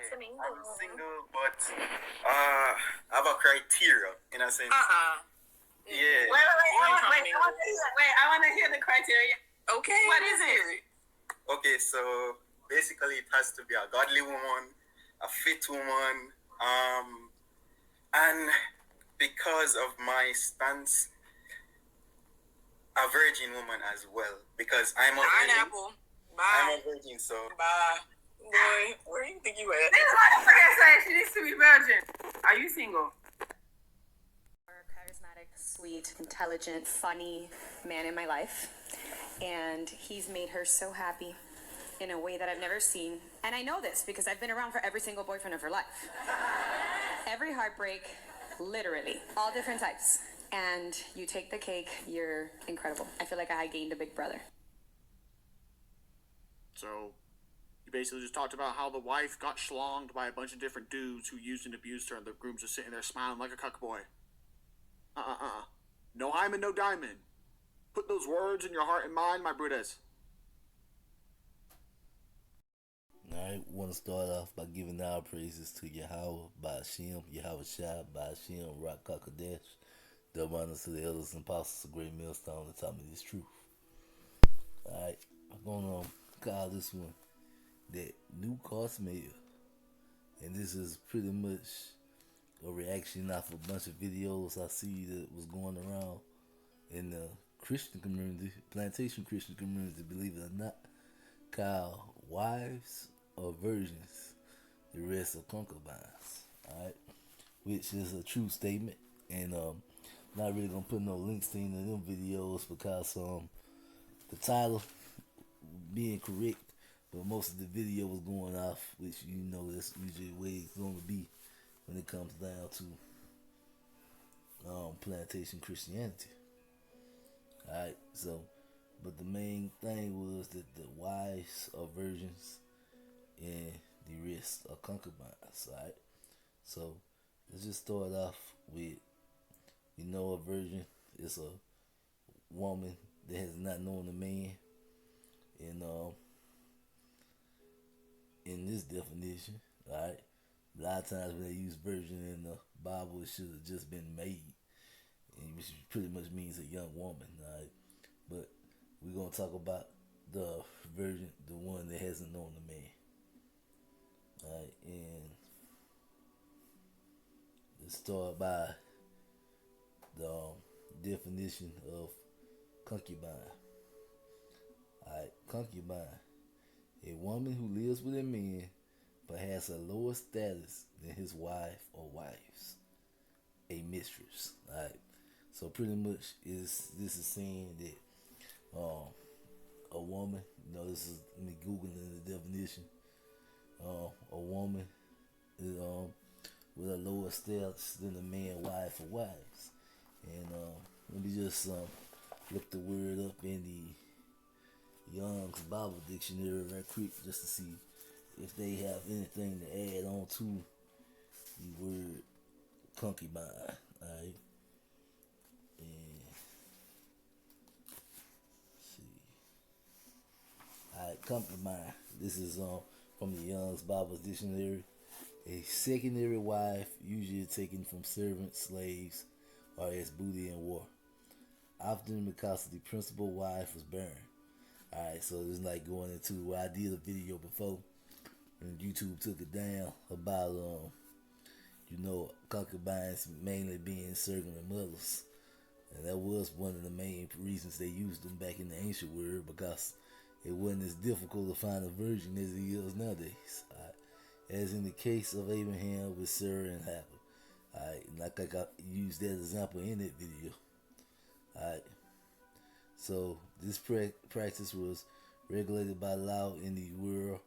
I'm single, but I have a criteria in a sense. Yeah. Wait, I want to hear the criteria. Okay. What is it? Okay, so basically it has to be a godly woman, a fit woman, and because of my stance, a virgin woman as well. Because I'm a virgin. Bye. I'm a virgin, so. Bye. Boy, where do you think you at? This motherfucker said she needs to be virgin. Are you single? Charismatic, sweet, intelligent, funny man in my life. And he's made her so happy in a way that I've never seen. And I know this because I've been around for every single boyfriend of her life. Every heartbreak, literally, all different types. And you take the cake, you're incredible. I feel like I gained a big brother. So, you basically just talked about how the wife got schlonged by a bunch of different dudes who used and abused her, and the groom's just sitting there smiling like a cuckboy. No hymen, no diamond. Put those words in your heart and mind, my Brutus. Alright, want to start off by giving our praises to Yahweh, Ba'ashem, Yahweh Shai, Ba'ashem, Rock Kakadesh. Double honors to the elders and apostles of Great Millstone that taught me this truth. Alright, I'm going to call this one that New Car Smell. And this is pretty much a reaction off a bunch of videos I see that was going around in the Christian community, plantation Christian community, believe it or not, called Wives or Virgins, the rest are concubines. Alright, which is a true statement, and not really gonna put no links to any of them videos because the title being correct, but most of the video was going off, which you know that's usually the way it's gonna be when it comes down to plantation Christianity. Alright, so but the main thing was that the wives are virgins and the rest are concubines. Alright, so let's just start off with, you know, a virgin is a woman that has not known a man, and in this definition, alright, a lot of times when they use virgin in the Bible, it should have just been maid, and which pretty much means a young woman, alright. But we're gonna talk about the virgin, the one that hasn't known a man. Alright, and let's start by the definition of concubine. Alright, concubine, a woman who lives with a man but has a lower status than his wife or wives. A mistress. Alright, so pretty much this is saying that a woman, you know, this is me googling the definition. A woman is with a lower status than a man, wife, or wives. And let me just look the word up in the Young's Bible Dictionary right quick, just to see if they have anything to add on to the word concubine. Alright, and let's see. Alright, concubine. This is from the Young's Bible Dictionary. A secondary wife, usually taken from servants, slaves, or as booty in war, often because the principal wife was burned. Alright, so it's like going into what I did a video before, and YouTube took it down about you know, concubines mainly being servant mothers, and that was one of the main reasons they used them back in the ancient world, because it wasn't as difficult to find a virgin as it is nowadays. Alright, as in the case of Abraham with Sarah and Hagar. Alright, like I used that example in that video. Alright, so this practice was regulated by law in the world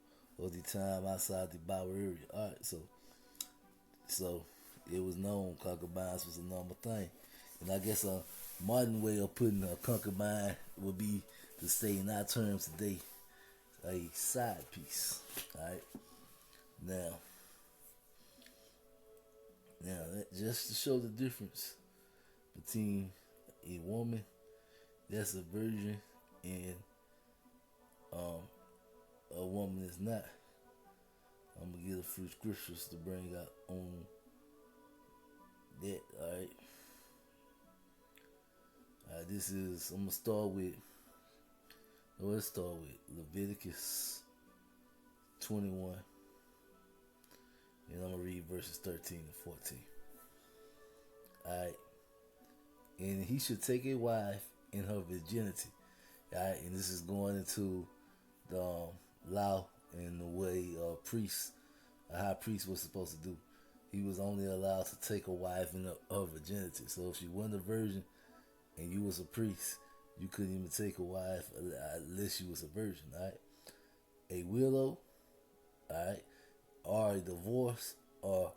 of the time outside the Bible area. Alright, so it was known concubines was a normal thing. And I guess a modern way of putting a concubine would be to say in our terms today, a side piece. Alright, now that just to show the difference between a woman that's a virgin and a woman that's not. I'm gonna get a few scriptures to bring out on that. All right. This is, I'm gonna start with. Let's start with Leviticus 21, and I'm gonna read verses 13 and 14. All right. And he should take a wife in her virginity. All right. And this is going into the law and the way a high priest was supposed to do. He was only allowed to take a wife in her virginity. So if she wasn't a virgin and you was a priest, you couldn't even take a wife unless you was a virgin. All right. A widow, all right, or a divorce, or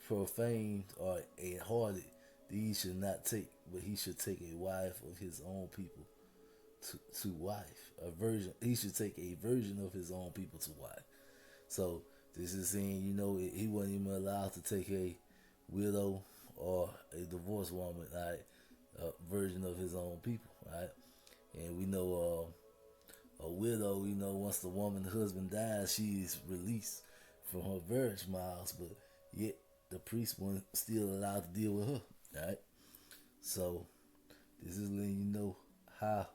profaned, or a harlot, these should not take, but he should take a wife of his own people to wife. A virgin, he should take a virgin of his own people to wife. So this is saying, he wasn't even allowed to take a widow or a divorced woman, all right, a virgin of his own people, all right. And we know a widow, once the woman's husband dies, she is released from her marriage vows, but yet the priest wasn't still allowed to deal with her, all right. So this is letting you know how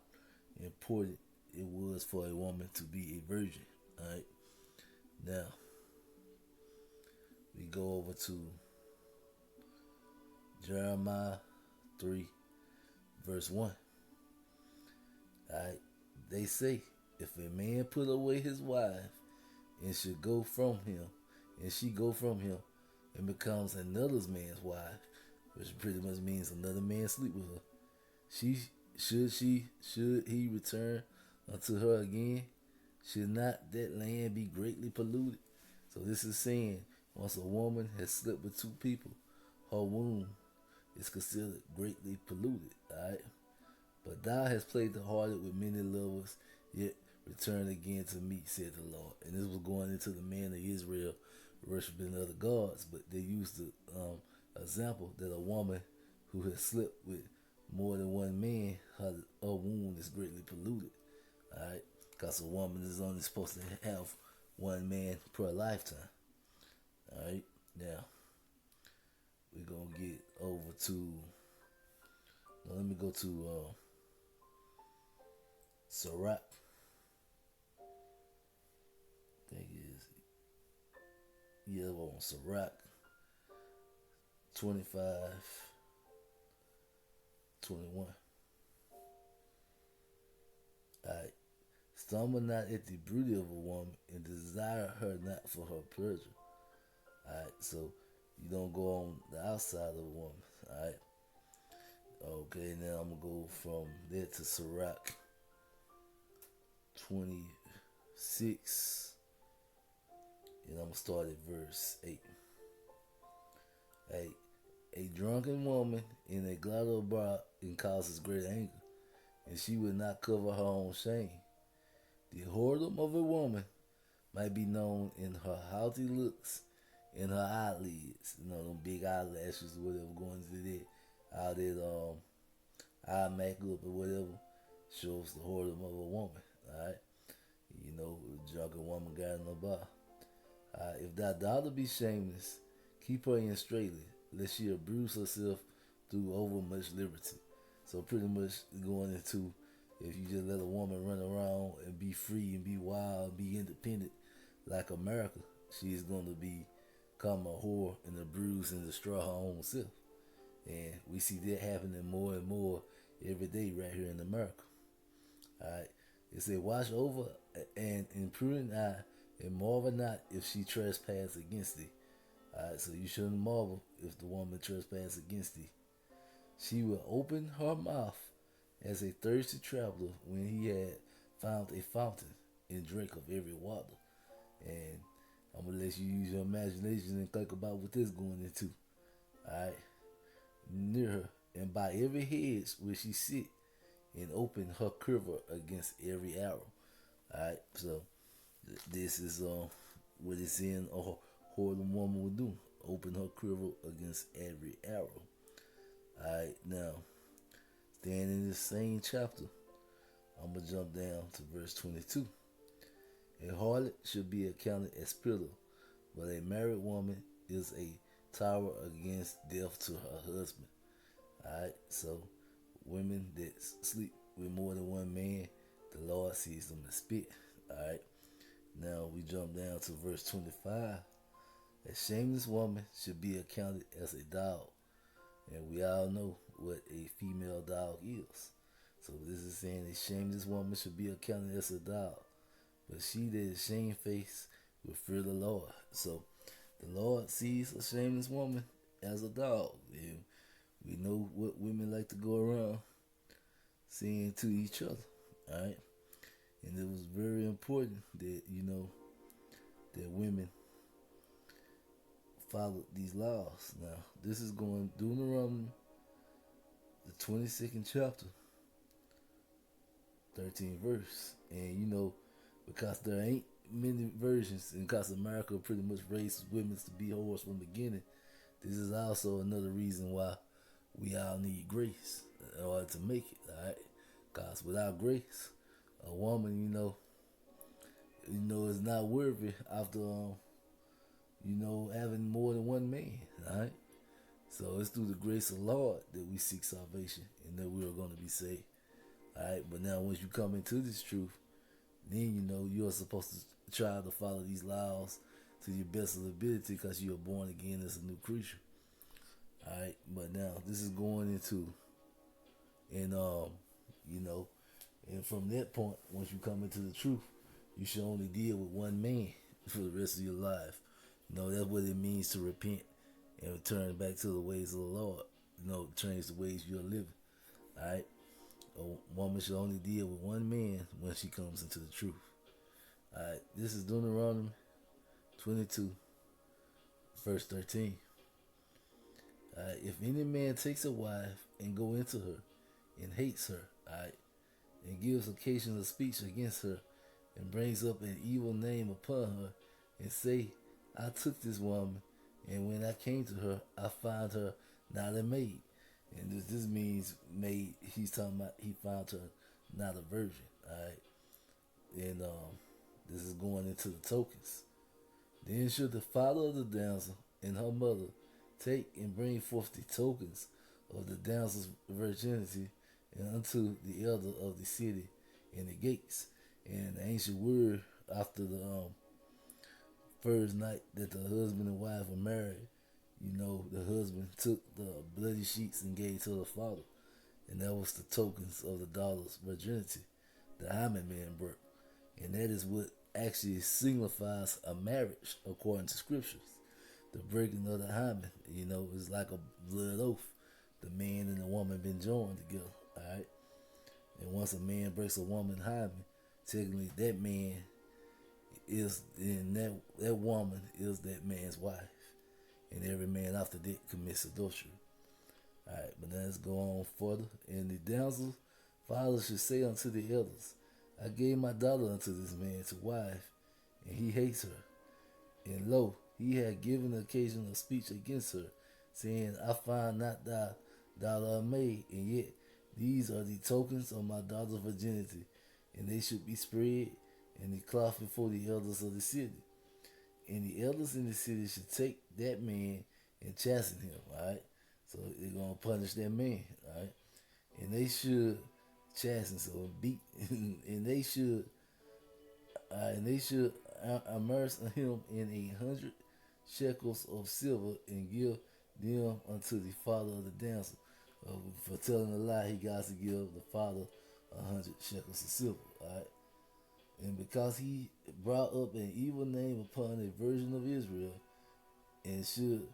important it was for a woman to be a virgin, all right. Now we go over to Jeremiah 3 verse 1. Alright, they say, if a man put away his wife and should go from him, and she go from him and becomes another man's wife, which pretty much means another man sleep with her, should he return unto her again? Should not that land be greatly polluted? So this is saying, once a woman has slept with two people, her womb is considered greatly polluted, alright? But thou hast played the harlot with many lovers, yet return again to me, said the Lord. And this was going into the man of Israel worshiping other gods, but they used the example that a woman who has slept with more than one man, her womb is greatly polluted, alright? Because a woman is only supposed to have one man per lifetime, alright? Now, we're going to get over to, let me go to Sirach. I think it is, yeah, on Sirach 25, 21. Alright. Stumble not at the beauty of a woman, and desire her not for her pleasure. Alright, so you don't go on the outside of a woman. Alright. Okay, now I'm gonna go from there to Sirach 26, and I'm gonna start at verse 8. A drunken woman in a glottal bar causes great anger, and she will not cover her own shame. The whoredom of a woman might be known in her haughty looks and her eyelids, them big eyelashes or whatever going into that, all that eye makeup or whatever shows the whoredom of a woman, alright? A drunken woman got in the bar. If thy daughter be shameless, keep her in straitly, lest she abuse herself through overmuch liberty. So pretty much going into, if you just let a woman run around and be free and be wild, be independent like America, she's going to become a whore and abuse and destroy her own self. And we see that happening more and more every day right here in America. Alright. It said, watch over an imprudent eye and marvel not if she trespass against thee. Alright, so you shouldn't marvel if the woman trespass against thee. She will open her mouth as a thirsty traveler when he had found a fountain and drink of every water. And I'm going to let you use your imagination and think about what this going into. Alright. Near her, and by every hedge will she sit and open her quiver against every arrow. Alright, so this is what it's in a whoredom woman will do. Open her quiver against every arrow. Alright, now, staying in this same chapter, I'm going to jump down to verse 22. A harlot should be accounted as pillar but a married woman is a tower against death to her husband. Alright, so women that sleep with more than one man, the Lord sees them as spit. Alright, now we jump down to verse 25. A shameless woman should be accounted as a dog. And we all know what a female dog is. So this is saying a shameless woman should be accounted as a dog. But she that is shamefaced will fear the Lord. So the Lord sees a shameless woman as a dog. And we know what women like to go around saying to each other. Alright? And it was very important that, that women followed these laws. Now, this is going Deuteronomy, the 22nd chapter, 13th verse. And because there ain't many versions, and because America pretty much raised women to be whores from the beginning, this is also another reason why we all need grace in order to make it. Alright? Because without grace, a woman, is not worthy after having more than one man, alright? So it's through the grace of the Lord that we seek salvation and that we are going to be saved, alright? But now once you come into this truth, then you are supposed to try to follow these laws to your best of ability because you are born again as a new creature, alright? But now this is going into, and and from that point, once you come into the truth, you should only deal with one man for the rest of your life. That's what it means to repent and return back to the ways of the Lord. Change the ways you're living. Alright? A woman should only deal with one man when she comes into the truth. Alright, this is Deuteronomy 22, verse 13. Alright, if any man takes a wife and go into her and hates her, alright, and gives occasion of speech against her, and brings up an evil name upon her, and say, I took this woman, and when I came to her, I found her not a maid. And this means maid, he's talking about he found her not a virgin. Alright? And this is going into the tokens. Then should the father of the damsel and her mother take and bring forth the tokens of the damsel's virginity and unto the elder of the city and the gates. And the ancient word after the first night that the husband and wife were married, the husband took the bloody sheets and gave to the father. And that was the tokens of the daughter's virginity the Hyman man broke. And that is what actually signifies a marriage according to scriptures. The breaking of the Hyman, is like a blood oath. The man and the woman been joined together, alright? And once a man breaks a woman's hymen, technically that man is, and that woman is that man's wife. And every man after that commits adultery. Alright, but now let's go on further. And the damsel's father should say unto the elders, I gave my daughter unto this man to wife, and he hates her. And lo, he had given occasion of speech against her, saying, I find not thy daughter a maid, and yet these are the tokens of my daughter's virginity, and they should be spread in the cloth before the elders of the city. And the elders in the city should take that man and chasten him, alright? So they're going to punish that man, alright? And they should chasten, so beat, and they should immerse him in 100 shekels of silver and give them unto the father of the damsel. For telling a lie, he got to give the father 100 shekels of silver, alright? And because he brought up an evil name upon a virgin of Israel, and should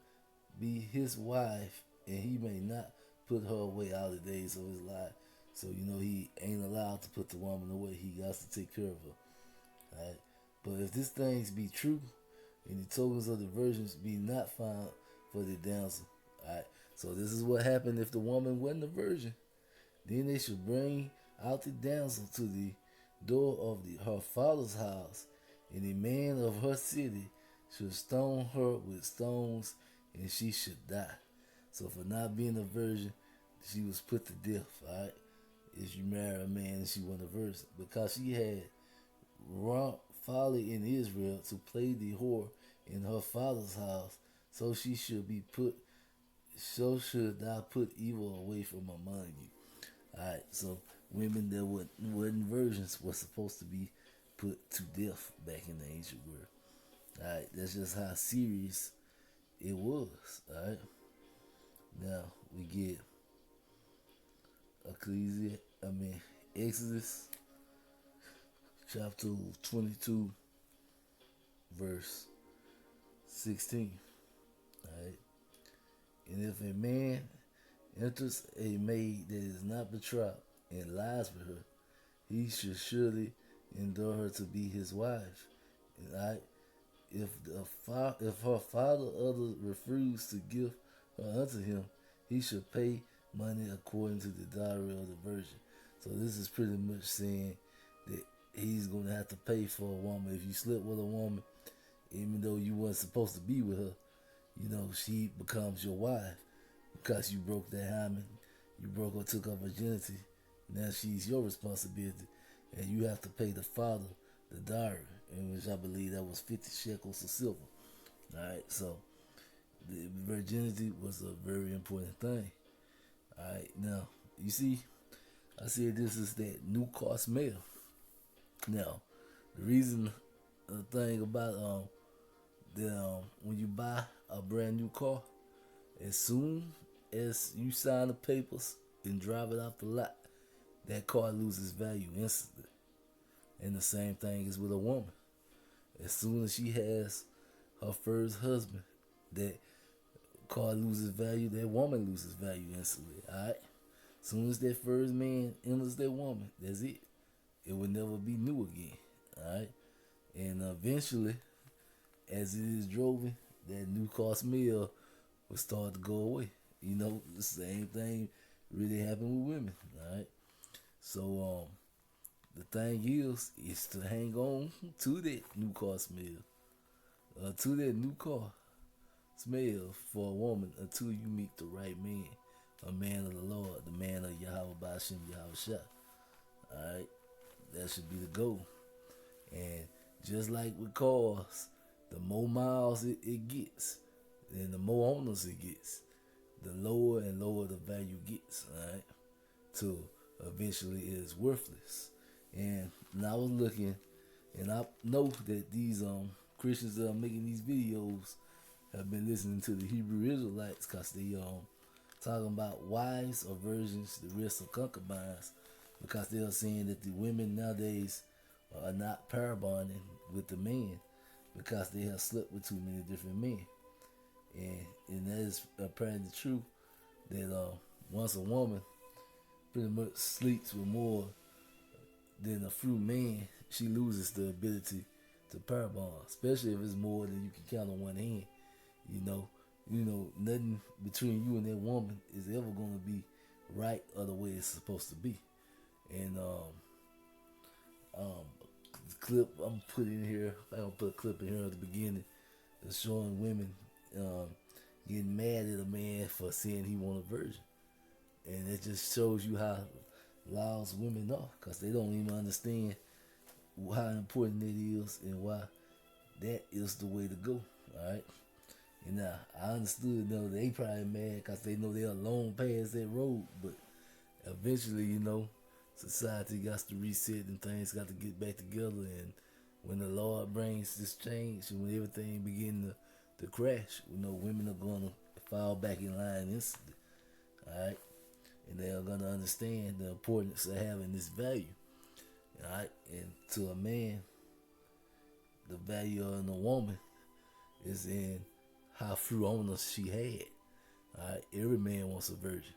be his wife, and he may not put her away all the days of his life. So, he ain't allowed to put the woman away. He got to take care of her. Alright? But if this things be true, and the tokens of the virgins be not found for the damsel. Alright? So this is what happened if the woman wasn't a virgin. Then they should bring out the damsel to the door of her father's house, and the man of her city should stone her with stones, and she should die. So for not being a virgin, she was put to death, alright? If you marry a man and she wasn't a virgin, because she had wrought folly in Israel to play the whore in her father's house, so she should be put so should thou put evil away from among you. Alright, so women that wasn't virgins were supposed to be put to death back in the ancient world. Alright, that's just how serious it was. Alright. Now we get Exodus chapter 22 verse 16. Alright. And if a man enters a maid that is not betrothed and lies with her, he should surely endure her to be his wife. Alright. If her father or others refuse to give her unto him, he should pay money according to the dowry of the virgin. So this is pretty much saying that he's going to have to pay for a woman. If you slept with a woman, even though you weren't supposed to be with her, you know, she becomes your wife because you broke that hymen, you broke or took her virginity. Now she's your responsibility, and you have to pay the father the dowry, in which I believe that was 50 shekels of silver. Alright, so the virginity was a very important thing. Alright, now you see, I said this is that new car smell. Now, the reason, the thing about when you buy a brand new car, as soon as you sign the papers and drive it off the lot, that car loses value instantly. And the same thing is with a woman. As soon as she has her first husband, that car loses value, that woman loses value instantly. Alright? As soon as that first man enters that woman, that's it. It will never be new again. Alright? And eventually, as it is driven, that new car smell will start to go away. You know, the same thing really happened with women. Alright? So the thing is to hang on to that new car smell. To that new car smell for a woman until you meet the right man. A man of the Lord, the man of Yahweh Ba'ashem Yahushua. Alright? That should be the goal. And just like with cars, the more miles it gets, and the more owners it gets, the lower and lower the value gets, alright? Till eventually it is worthless. And I was looking, and I know that these Christians that are making these videos have been listening to the Hebrew Israelites, because they talking about wives or virgins, the rest of concubines, because they are saying that the women nowadays are not pair bonding with the men because they have slept with too many different men. And that is apparently true, that once a woman pretty much sleeps with more than a few men, she loses the ability to pair bond, especially if it's more than you can count on one hand. You know, nothing between you and that woman is ever going to be right or the way it's supposed to be. And the clip I'm putting here, I'm gonna put a clip in here at the beginning that's showing women getting mad at a man for saying he want a virgin. And it just shows you how lost women are, because they don't even understand how important it is and why that is the way to go. Alright? And now, I understood, they probably mad because they know they're long past that road, but eventually, society got to reset and things got to get back together. And when the Lord brings this change and when everything begin to crash, women are going to fall back in line instantly. Alright? And they are going to understand the importance of having this value. Alright? And to a man, the value of a woman is in how few owners she had. Alright? Every man wants a virgin.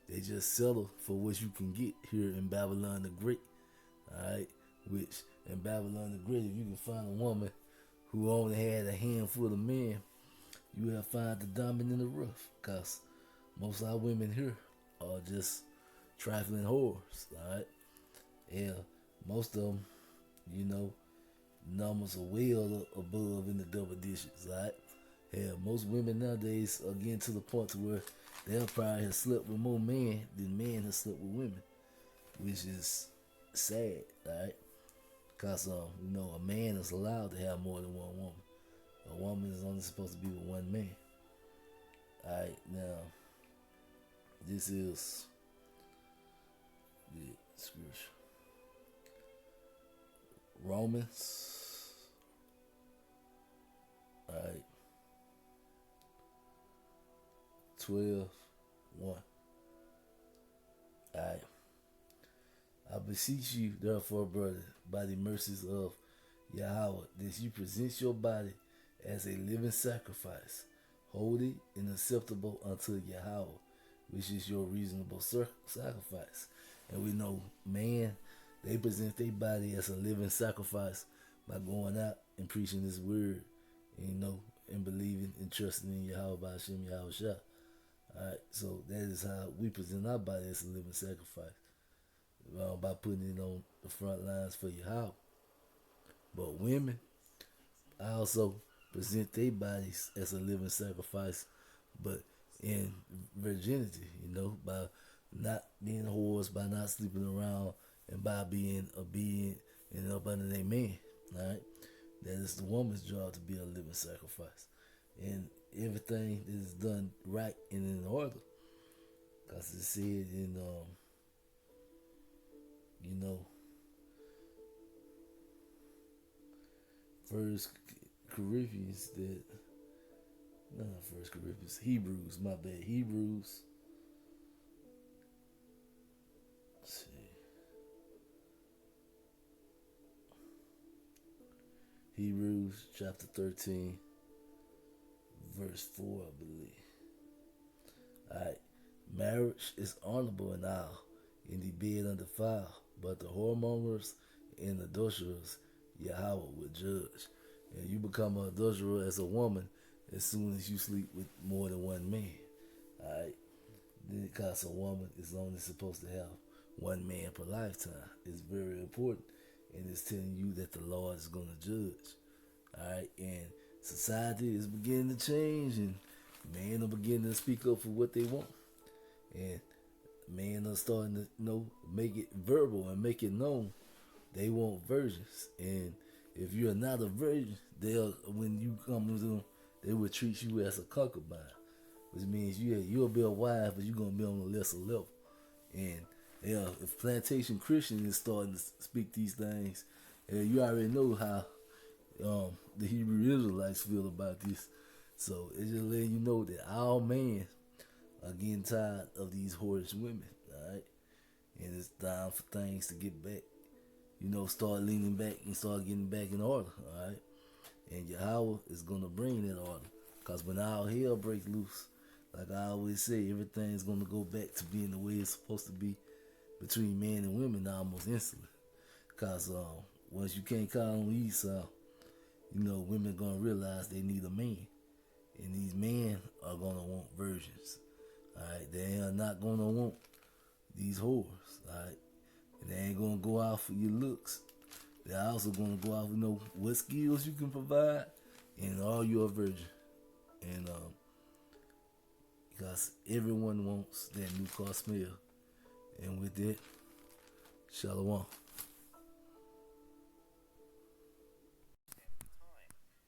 They just settle for what you can get here in Babylon the Great. Alright? Which, in Babylon the Great, if you can find a woman who only had a handful of men, you will find the diamond in the rough. Because most of our women here are just trifling whores. Alright? Yeah, most of them, numbers are well above in the double digits. Alright? Yeah, most women nowadays are getting to the point to where they'll probably have slept with more men than men have slept with women, which is sad, right? Because, a man is allowed to have more than one woman. A woman is only supposed to be with one man. Alright, now, this is the scripture. Romans, alright, 12:1. Alright. I beseech you, therefore, brother, by the mercies of Yahweh, that you present your body as a living sacrifice, holy and acceptable unto Yahweh, which is your reasonable sacrifice. And we know, man, they present their body as a living sacrifice by going out and preaching His word, and believing and trusting in Yahweh by Hashem Yahweh Shah. Alright, so that is how we present our body as a living sacrifice, by putting it on the front lines for Yahweh. But women also present their bodies as a living sacrifice, but in virginity, by not being whores, by not sleeping around, and by being obedient and up under their man. Alright? That is the woman's job, to be a living sacrifice. And everything is done right and in order. Because it said in, First Corinthians, Hebrews, my bad, Hebrews. Let's see. Hebrews chapter 13, verse 4, I believe. Alright. Marriage is honorable and all, in the bed undefiled, but the whoremongers and adulterers Yahweh will judge. And you become an adulterer as a woman as soon as you sleep with more than one man. Alright? Because a woman is only supposed to have one man per lifetime. It's very important. And it's telling you that the Lord is going to judge. Alright? And society is beginning to change, and men are beginning to speak up for what they want. And men are starting to, make it verbal and make it known. They want virgins. And if you're not a virgin, when you come to them, they will treat you as a concubine. Which means you'll be a wife, but you're going to be on a lesser level. And if Plantation Christian is starting to speak these things, you already know how the Hebrew Israelites feel about this. So it's just letting you know that all men are getting tired of these whorish women, alright? And it's time for things to get back. Start leaning back and start getting back in order, alright? And Yahweh is going to bring that order. Because when all hell breaks loose, like I always say, everything's going to go back to being the way it's supposed to be between men and women almost instantly. Because once you can't call on Esau, women are going to realize they need a man. And these men are going to want virgins. Alright, they are not going to want these whores. Alright, and they ain't going to go out for your looks. They're also going to go out, what skills you can provide, and are you a virgin? And because everyone wants that new car smell. And with that, shalom.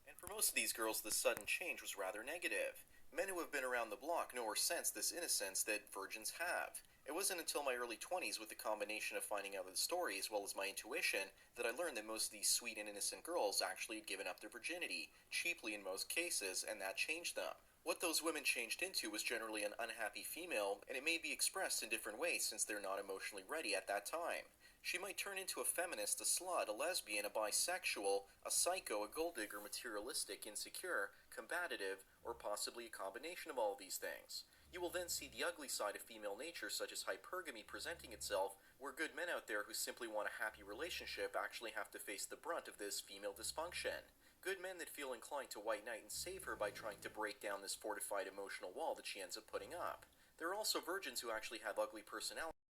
And for most of these girls, the sudden change was rather negative. Men who have been around the block know or sense this innocence that virgins have. It wasn't until my early 20s, with the combination of finding out the story as well as my intuition, that I learned that most of these sweet and innocent girls actually had given up their virginity, cheaply in most cases, and that changed them. What those women changed into was generally an unhappy female, and it may be expressed in different ways since they're not emotionally ready at that time. She might turn into a feminist, a slut, a lesbian, a bisexual, a psycho, a gold digger, materialistic, insecure, combative, or possibly a combination of all of these things. You will then see the ugly side of female nature, such as hypergamy, presenting itself, where good men out there who simply want a happy relationship actually have to face the brunt of this female dysfunction. Good men that feel inclined to white knight and save her by trying to break down this fortified emotional wall that she ends up putting up. There are also virgins who actually have ugly personalities.